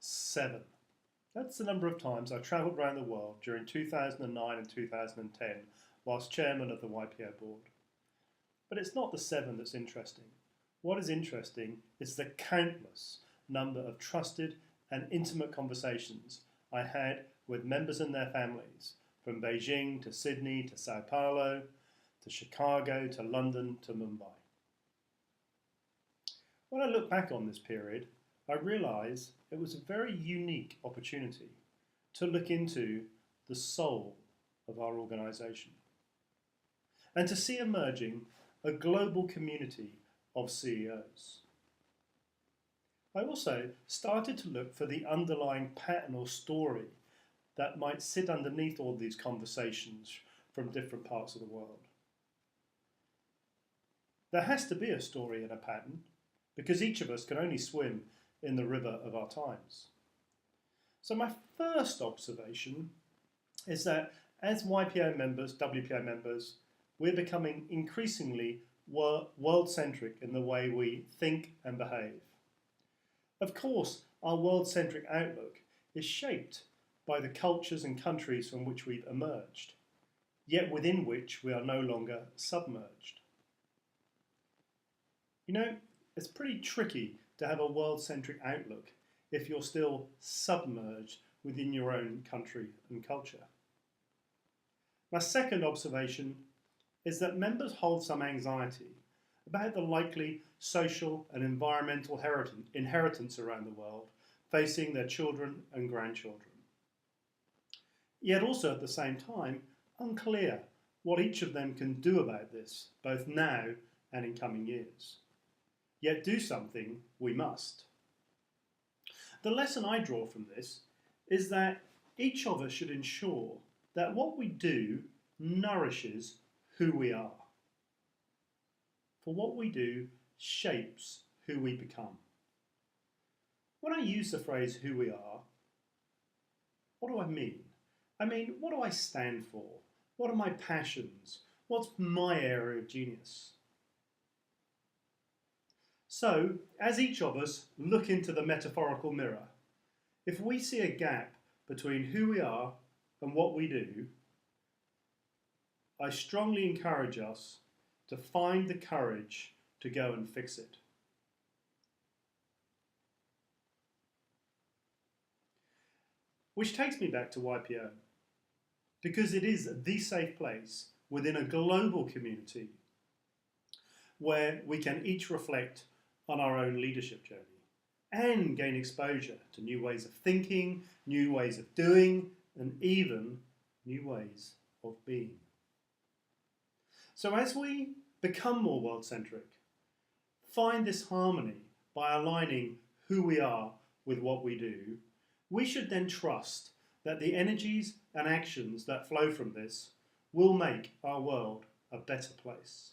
7. That's the number of times I travelled around the world during 2009 and 2010 whilst chairman of the YPO board. But it's not the 7 that's interesting. What is interesting is the countless number of trusted and intimate conversations I had with members and their families, from Beijing to Sydney to Sao Paulo to Chicago to London to Mumbai. When I look back on this period, I realise it was a very unique opportunity to look into the soul of our organisation and to see emerging a global community of CEOs. I also started to look for the underlying pattern or story that might sit underneath all these conversations from different parts of the world. There has to be a story and a pattern, because each of us can only swim in the river of our times. So my first observation is that as YPO members, WPO members, we're becoming increasingly world-centric in the way we think and behave. Of course, our world-centric outlook is shaped by the cultures and countries from which we've emerged, yet within which we are no longer submerged. You know, it's pretty tricky to have a world-centric outlook if you're still submerged within your own country and culture. My second observation is that members hold some anxiety about the likely social and environmental inheritance around the world facing their children and grandchildren. Yet also at the same time, unclear what each of them can do about this, both now and in coming years. Yet do something we must. The lesson I draw from this is that each of us should ensure that what we do nourishes who we are. For what we do shapes who we become. When I use the phrase who we are, what do I mean? I mean, what do I stand for? What are my passions? What's my area of genius? So, as each of us look into the metaphorical mirror, if we see a gap between who we are and what we do, I strongly encourage us to find the courage to go and fix it. Which takes me back to YPO, because it is the safe place within a global community where we can each reflect on our own leadership journey and gain exposure to new ways of thinking, new ways of doing, and even new ways of being. So as we become more world-centric, find this harmony by aligning who we are with what we do, we should then trust that the energies and actions that flow from this will make our world a better place.